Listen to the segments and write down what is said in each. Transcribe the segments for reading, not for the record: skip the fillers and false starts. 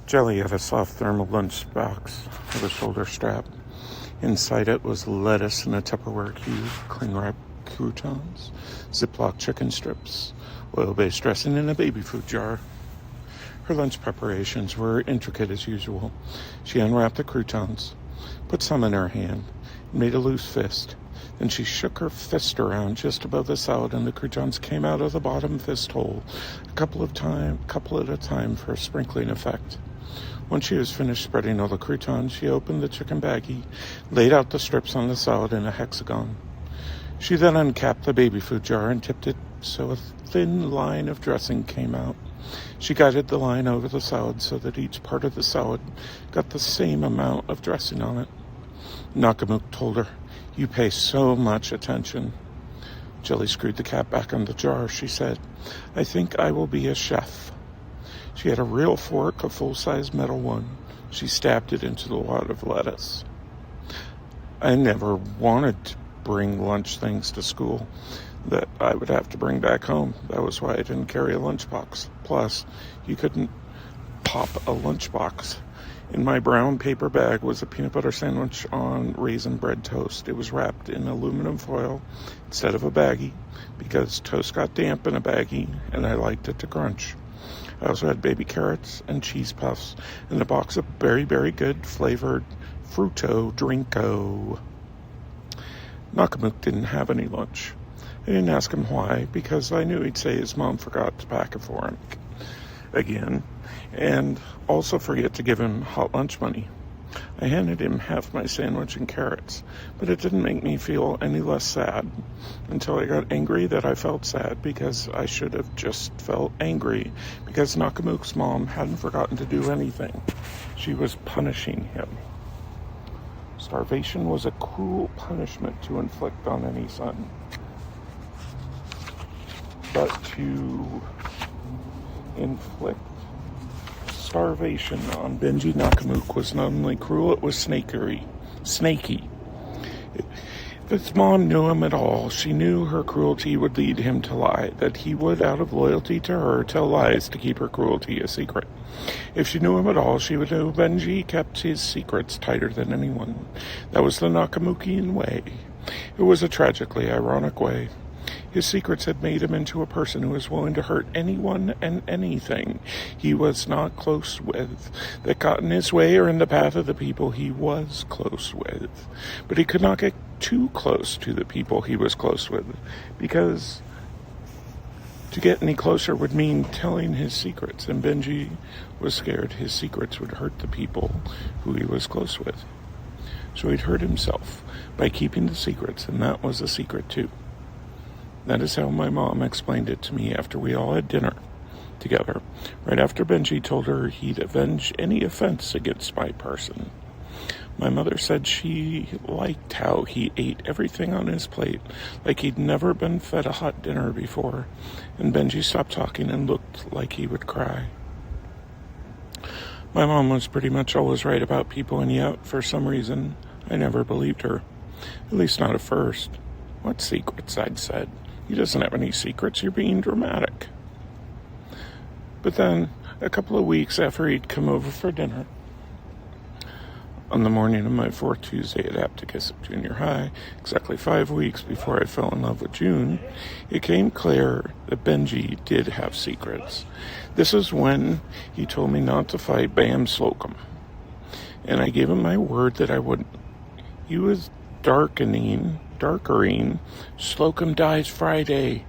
Jelly had a soft thermal lunch box with a shoulder strap. Inside it was lettuce in a Tupperware cube, cling-wrapped croutons, Ziploc chicken strips, oil-based dressing in a baby food jar. Her lunch preparations were intricate as usual. She unwrapped the croutons, put some in her hand, and made a loose fist. Then she shook her fist around just above the salad, and the croutons came out of the bottom fist hole a couple at a time for a sprinkling effect. Once she was finished spreading all the croutons, she opened the chicken baggie, laid out the strips on the salad in a hexagon. She then uncapped the baby food jar and tipped it so a thin line of dressing came out. She guided the line over the salad so that each part of the salad got the same amount of dressing on it. Nakamuk told her, "You pay so much attention." Jelly screwed the cap back on the jar. She said, "I think I will be a chef." She had a real fork, a full-size metal one. She stabbed it into the wad of lettuce. I never wanted to bring lunch things to school that I would have to bring back home. That was why I didn't carry a lunchbox. Plus, you couldn't pop a lunchbox. In my brown paper bag was a peanut butter sandwich on raisin bread toast. It was wrapped in aluminum foil instead of a baggie because toast got damp in a baggie and I liked it to crunch. I also had baby carrots and cheese puffs and a box of very, very good flavored Fruto Drinko. Nakamuk didn't have any lunch. I didn't ask him why, because I knew he'd say his mom forgot to pack it for him again, and also forget to give him hot lunch money. I handed him half my sandwich and carrots, but it didn't make me feel any less sad until I got angry that I felt sad because I should have just felt angry because Nakamuk's mom hadn't forgotten to do anything. She was punishing him. Starvation was a cruel punishment to inflict on any son. But to inflict starvation on Benji Nakamuk was not only cruel, it was snaky. If his mom knew him at all, she knew her cruelty would lead him to lie, that he would, out of loyalty to her, tell lies to keep her cruelty a secret. If she knew him at all, she would know Benji kept his secrets tighter than anyone. That was the Nakamukian way. It was a tragically ironic way. His secrets had made him into a person who was willing to hurt anyone and anything he was not close with, that got in his way or in the path of the people he was close with. But he could not get too close to the people he was close with, because to get any closer would mean telling his secrets, and Benji was scared his secrets would hurt the people who he was close with. So he'd hurt himself by keeping the secrets, and that was a secret too. That is how my mom explained it to me after we all had dinner together, right after Benji told her he'd avenge any offense against my person. My mother said she liked how he ate everything on his plate, like he'd never been fed a hot dinner before, and Benji stopped talking and looked like he would cry. My mom was pretty much always right about people, and yet, for some reason, I never believed her. At least not at first. "What secrets?" I'd said. "He doesn't have any secrets. You're being dramatic." But then, a couple of weeks after he'd come over for dinner, on the morning of my 4th Tuesday at Apticus Junior High, exactly 5 weeks before I fell in love with June, it became clear that Benji did have secrets. This is when he told me not to fight Bam Slocum, and I gave him my word that I wouldn't. He was darkering "Slocum dies Friday"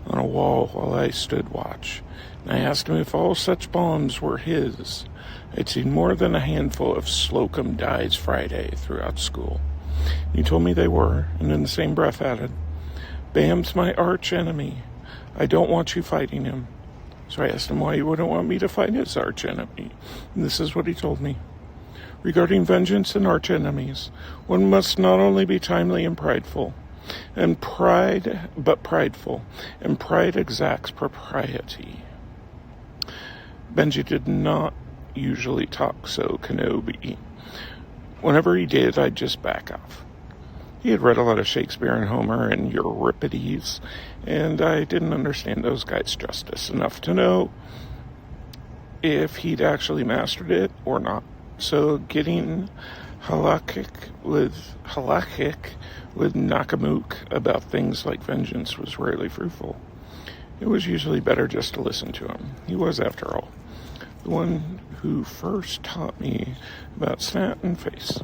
on a wall while I stood watch. And I asked him if all such bombs were his. I'd seen more than a handful of "Slocum dies Friday" throughout school. He told me they were, and in the same breath added, "Bam's my arch enemy. I don't want you fighting him." So I asked him why he wouldn't want me to fight his arch enemy. And this is what he told me. "Regarding vengeance and arch enemies, one must not only be timely and prideful, but prideful, and pride exacts propriety." Benji did not usually talk so Kenobi. Whenever he did, I'd just back off. He had read a lot of Shakespeare and Homer and Euripides, and I didn't understand those guys' justice enough to know if he'd actually mastered it or not. So getting halakhic with Nakamuk about things like vengeance was rarely fruitful. It was usually better just to listen to him. He was, after all, the one who first taught me about snap and face.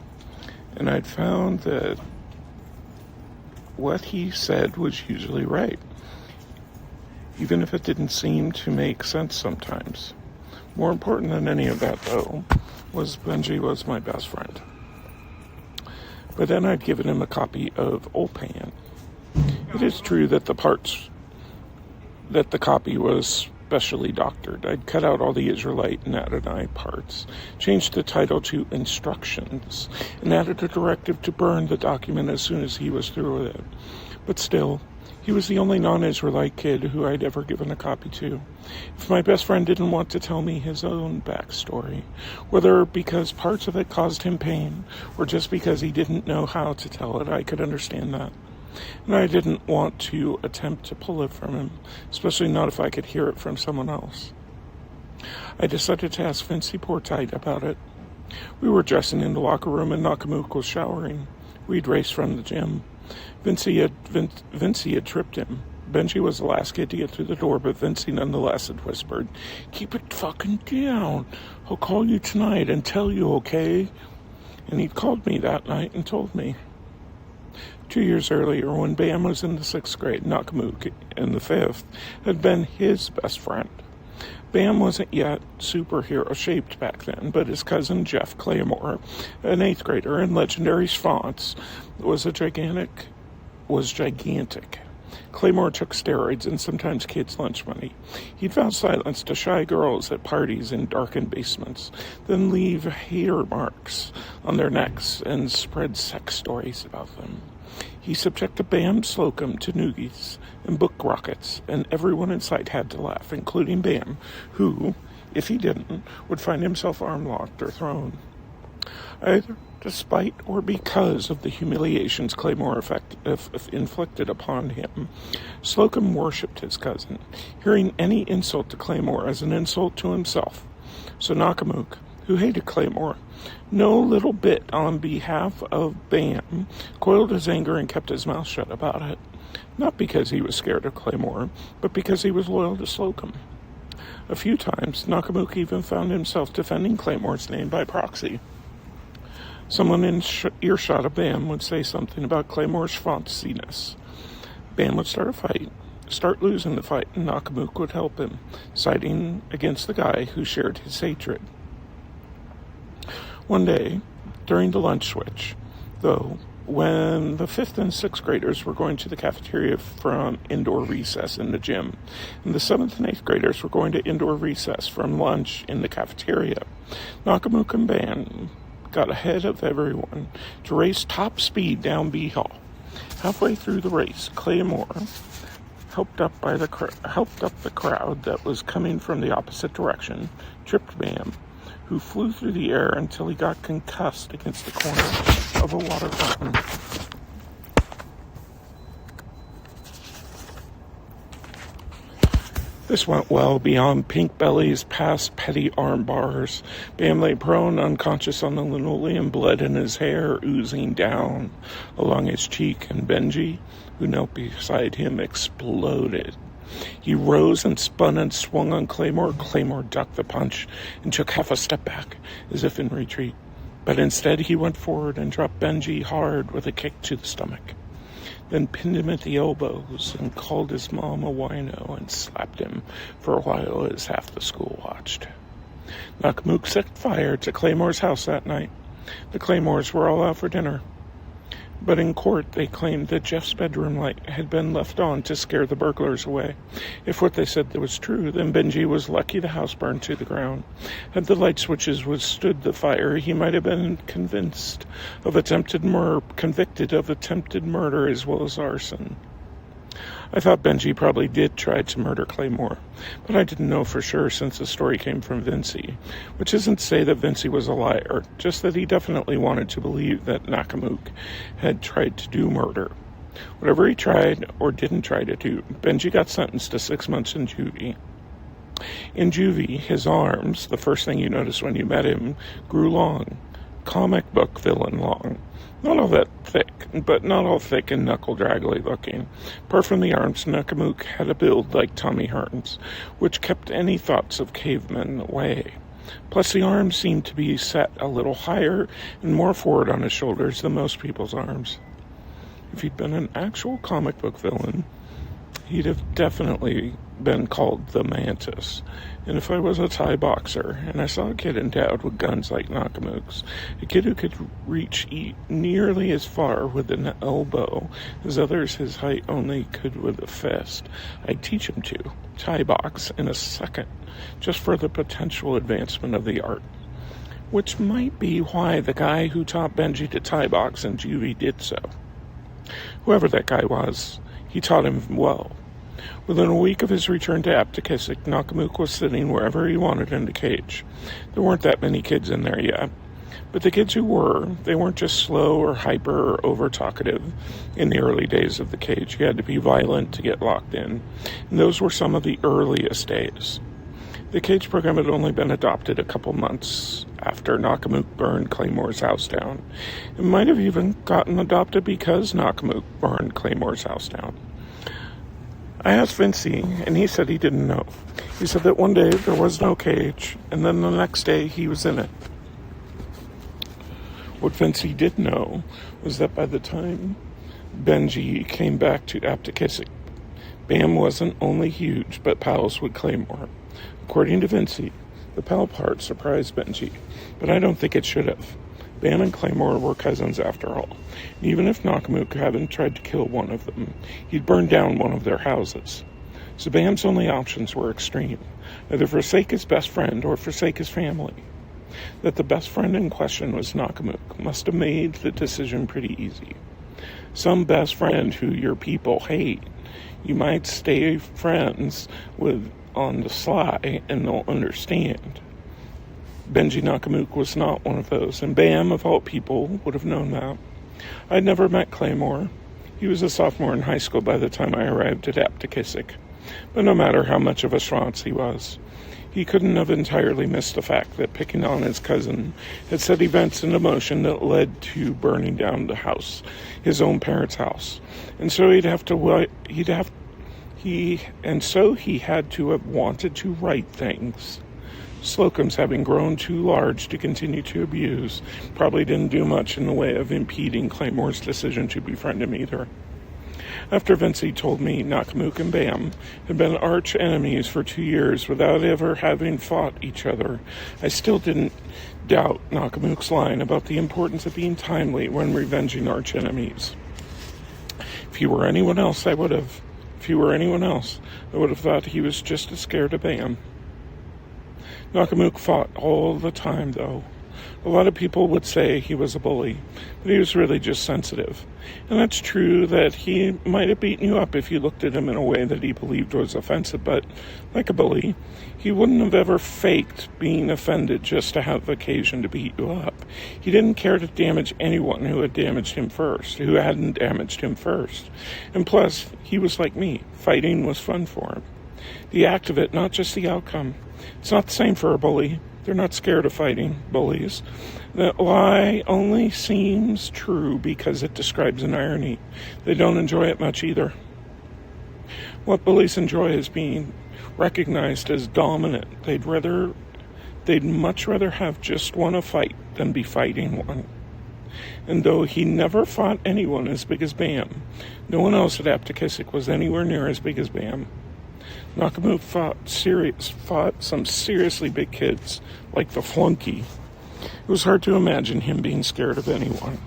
And I'd found that what he said was usually right, even if it didn't seem to make sense sometimes. More important than any of that, though, was Benji was my best friend. But then I'd given him a copy of Old Pan. It is true that the copy was specially doctored. I'd cut out all the Israelite and Adonai parts, changed the title to Instructions, and added a directive to burn the document as soon as he was through with it. But still, he was the only non-Israelite kid who I'd ever given a copy to. If my best friend didn't want to tell me his own backstory, whether because parts of it caused him pain, or just because he didn't know how to tell it, I could understand that. And I didn't want to attempt to pull it from him, especially not if I could hear it from someone else. I decided to ask Vinci Portite about it. We were dressing in the locker room and Nakamuk was showering. We'd raced from the gym. Vinci had tripped him. Benji was the last kid to get through the door, but Vinci nonetheless had whispered, "Keep it fucking down. I'll call you tonight and tell you, okay?" And he'd called me that night and told me. 2 years earlier, when Bam was in the 6th grade, Nakamuk, in the 5th, had been his best friend. Bam wasn't yet superhero-shaped back then, but his cousin Jeff Claymore, an 8th grader in legendary fonts, was gigantic. Claymore took steroids and sometimes kids' lunch money. He'd vow silence to shy girls at parties in darkened basements, then leave hair marks on their necks and spread sex stories about them. He subjected Bam Slocum to noogies and book rockets, and everyone in sight had to laugh, including Bam, who, if he didn't, would find himself arm-locked or thrown. Either despite or because of the humiliations Claymore inflicted upon him, Slocum worshipped his cousin, hearing any insult to Claymore as an insult to himself. So Nakamuk, who hated Claymore no little bit on behalf of Bam, coiled his anger and kept his mouth shut about it. Not because he was scared of Claymore, but because he was loyal to Slocum. A few times, Nakamuk even found himself defending Claymore's name by proxy. Someone in earshot of Bam would say something about Claymore's fanciness. Bam would start losing the fight, and Nakamuk would help him, siding against the guy who shared his hatred. One day, during the lunch switch, though, when the 5th and 6th graders were going to the cafeteria from indoor recess in the gym, and the 7th and 8th graders were going to indoor recess from lunch in the cafeteria, Nakamuk and Bam got ahead of everyone to race top speed down B Hall. Halfway through the race, Claymore helped up the crowd that was coming from the opposite direction, tripped Bam, who flew through the air until he got concussed against the corner of a water fountain. This went well beyond pink bellies, past petty arm bars. Bam lay prone, unconscious on the linoleum, blood in his hair oozing down along his cheek, and Benji, who knelt beside him, exploded. He rose and spun and swung on Claymore. Claymore ducked the punch and took half a step back, as if in retreat. But instead he went forward and dropped Benji hard with a kick to the stomach. Then pinned him at the elbows and called his mom a wino and slapped him for a while as half the school watched. Nakamuk set fire to Claymore's house that night. The Claymores were all out for dinner. But in court, they claimed that Jeff's bedroom light had been left on to scare the burglars away. If what they said was true, then Benji was lucky the house burned to the ground. Had the light switches withstood the fire, he might have been convicted of attempted murder as well as arson. I thought Benji probably did try to murder Claymore, but I didn't know for sure since the story came from Vinci, which isn't to say that Vinci was a liar, just that he definitely wanted to believe that Nakamuk had tried to do murder. Whatever he tried or didn't try to do, Benji got sentenced to 6 months in juvie. In juvie, his arms, the first thing you noticed when you met him, grew long, comic book villain long. Not all that thick, but not all thick and knuckle-draggly looking. Apart from the arms, Nakamook had a build like Tommy Hearn's, which kept any thoughts of cavemen away. Plus, the arms seemed to be set a little higher and more forward on his shoulders than most people's arms. If he'd been an actual comic book villain, he'd have definitely been called the Mantis. And if I was a Thai boxer and I saw a kid endowed with guns like Nakamook's, a kid who could reach nearly as far with an elbow as others his height only could with a fist, I'd teach him to Thai box in a second, just for the potential advancement of the art. Which might be why the guy who taught Benji to Thai box in juvie did so. Whoever that guy was, he taught him well. Within a week of his return to Aptekisik, Nakamook was sitting wherever he wanted in the cage. There weren't that many kids in there yet. But the kids who were, they weren't just slow or hyper or over-talkative. In the early days of the cage, you had to be violent to get locked in. And those were some of the earliest days. The cage program had only been adopted a couple months after Nakamook burned Claymore's house down. It might have even gotten adopted because Nakamook burned Claymore's house down. I asked Vinci, and he said he didn't know. He said that one day there was no cage, and then the next day he was in it. What Vinci did know was that by the time Benji came back to Aptekisik, Bam wasn't only huge, but pals with Claymore. According to Vinci, the pal part surprised Benji, but I don't think it should have. Bam and Claymore were cousins after all. And even if Nakamook hadn't tried to kill one of them, he'd burned down one of their houses. So Bam's only options were extreme. Either forsake his best friend or forsake his family. That the best friend in question was Nakamook must have made the decision pretty easy. Some best friend who your people hate, you might stay friends with on the sly and they'll understand. Benji Nakamook was not one of those, and Bam, of all people, would have known that. I'd never met Claymore. He was a sophomore in high school by the time I arrived at Aptekisik. But no matter how much of a schwanz he was, he couldn't have entirely missed the fact that picking on his cousin had set events into motion that led to burning down the house, his own parents' house. And so he had to have wanted to write things. Slocum's, having grown too large to continue to abuse, probably didn't do much in the way of impeding Claymore's decision to befriend him either. After Vinci told me Nakamook and Bam had been arch enemies for 2 years without ever having fought each other, I still didn't doubt Nakamook's line about the importance of being timely when revenging arch enemies. If he were anyone else, I would have thought he was just as scared of Bam. Nakamook fought all the time, though. A lot of people would say he was a bully, but he was really just sensitive. And that's true that he might have beaten you up if you looked at him in a way that he believed was offensive, but like a bully, he wouldn't have ever faked being offended just to have occasion to beat you up. He didn't care to damage anyone who hadn't damaged him first. And plus, he was like me. Fighting was fun for him. The act of it, not just the outcome. It's not the same for a bully. They're not scared of fighting, bullies. That lie only seems true because it describes an irony. They don't enjoy it much either. What bullies enjoy is being recognized as dominant. They'd much rather have just won a fight than be fighting one. And though he never fought anyone as big as Bam, no one else at Aptekisik was anywhere near as big as Bam. Nakamook fought some seriously big kids, like the flunky. It was hard to imagine him being scared of anyone.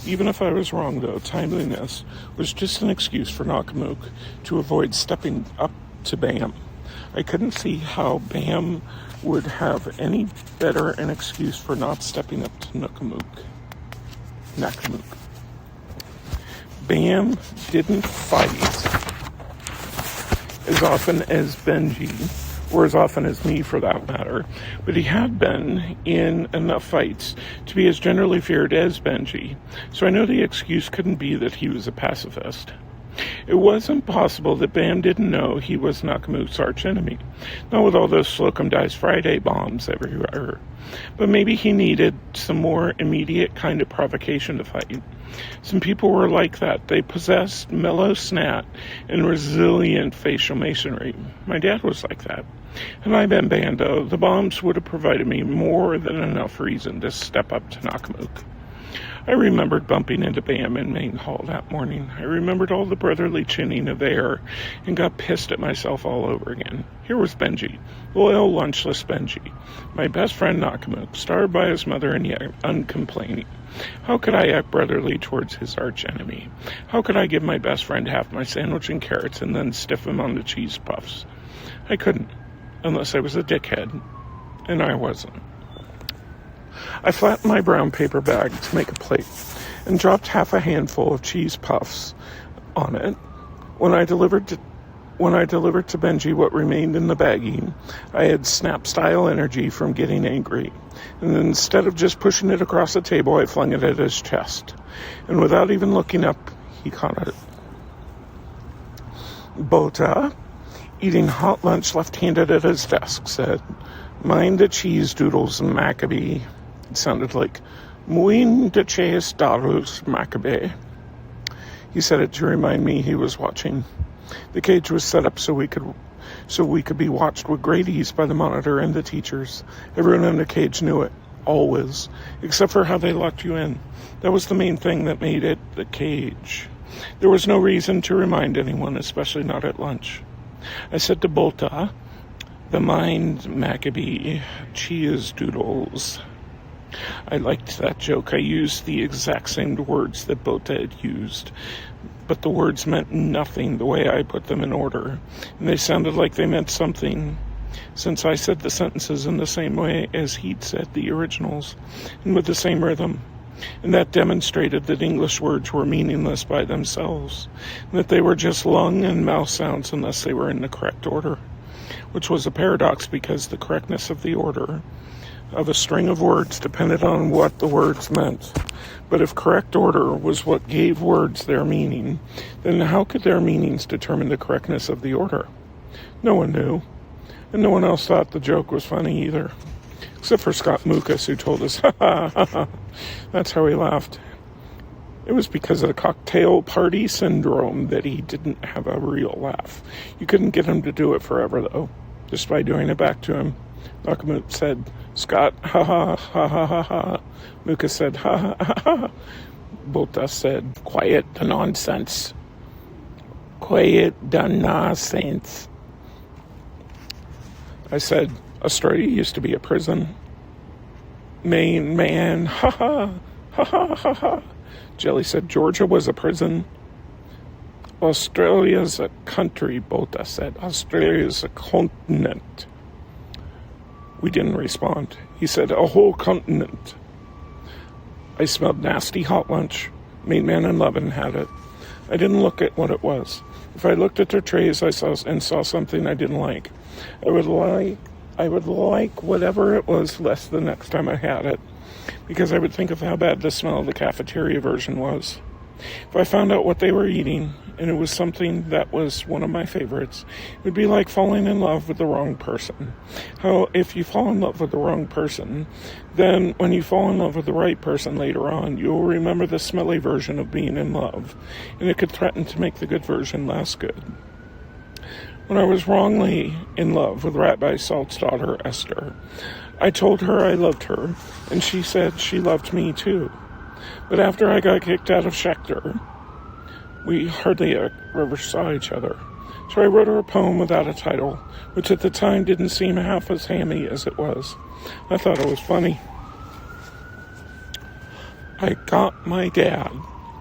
Even if I was wrong, though, timeliness was just an excuse for Nakamook to avoid stepping up to Bam. I couldn't see how Bam would have any better an excuse for not stepping up to Nakamook. Bam didn't fight as often as Benji, or as often as me for that matter, but he had been in enough fights to be as generally feared as Benji, so I know the excuse couldn't be that he was a pacifist. It wasn't possible that Bam didn't know he was Nakamook's archenemy, not with all those Slocum Dice Friday bombs everywhere. But maybe he needed some more immediate kind of provocation to fight. Some people were like that. They possessed mellow snap and resilient facial masonry. My dad was like that. Had I been Bando, the bombs would have provided me more than enough reason to step up to Nakamook. I remembered bumping into Bam in Main Hall that morning. I remembered all the brotherly chinning of air and got pissed at myself all over again. Here was Benji, loyal, lunchless Benji, my best friend Nakamook, starved by his mother and yet uncomplaining. How could I act brotherly towards his archenemy? How could I give my best friend half my sandwich and carrots and then stiff him on the cheese puffs? I couldn't, unless I was a dickhead, and I wasn't. I flattened my brown paper bag to make a plate and dropped half a handful of cheese puffs on it. When I delivered to Benji what remained in the baggie, I had snap-style energy from getting angry. And instead of just pushing it across the table, I flung it at his chest. And without even looking up, he caught it. Bota, eating hot lunch left-handed at his desk, said, "Mind the cheese doodles, Maccabee." It sounded like, "Muin de cheese doodles, Maccabee." He said it to remind me he was watching. The cage was set up so we could be watched with great ease by the monitor and the teachers. Everyone in the cage knew it, always, except for how they locked you in. That was the main thing that made it the cage. There was no reason to remind anyone, especially not at lunch. I said to Bolta, "The mind, Maccabee, cheese doodles." I liked that joke. I used the exact same words that Bota had used, but the words meant nothing the way I put them in order, and they sounded like they meant something, since I said the sentences in the same way as he'd said the originals, and with the same rhythm. And that demonstrated that English words were meaningless by themselves, and that they were just lung and mouth sounds unless they were in the correct order, which was a paradox because the correctness of the order of a string of words depended on what the words meant. But if correct order was what gave words their meaning, then how could their meanings determine the correctness of the order? No one knew, and no one else thought the joke was funny either, except for Scott Mucus, who told us, "Ha ha ha ha." That's how he laughed. It was because of the cocktail party syndrome that he didn't have a real laugh. You couldn't get him to do it forever, though, just by doing it back to him. Nakamook said, "Scott, ha ha ha ha ha ha." Mucus said, "Ha ha ha ha." Bota said, "Quiet the nonsense. Quiet the nonsense." I said, "Australia used to be a prison." Maine man, ha ha ha ha ha ha. Jelly said, "Georgia was a prison." "Australia's a country," Bota said. "Australia's a continent." We didn't respond. He said, "A whole continent." I smelled nasty hot lunch. Main man and Levin had it. I didn't look at what it was. If I looked at their trays, I saw something I didn't like. I would like whatever it was less the next time I had it, because I would think of how bad the smell of the cafeteria version was. If I found out what they were eating, and it was something that was one of my favorites, it would be like falling in love with the wrong person. How if you fall in love with the wrong person, then when you fall in love with the right person later on, you'll remember the smelly version of being in love, and it could threaten to make the good version less good. When I was wrongly in love with Rabbi Salt's daughter, Esther, I told her I loved her, and she said she loved me too. But after I got kicked out of Schechter, we hardly ever saw each other. So I wrote her a poem without a title, which at the time didn't seem half as hammy as it was. I thought it was funny. I got my dad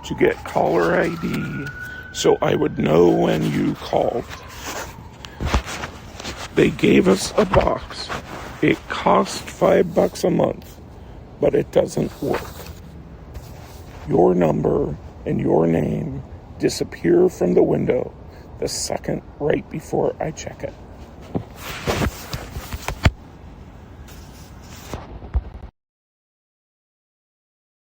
to get caller ID so I would know when you called. They gave us a box. It cost $5 a month, but it doesn't work. Your number and your name disappear from the window the second right before I check it.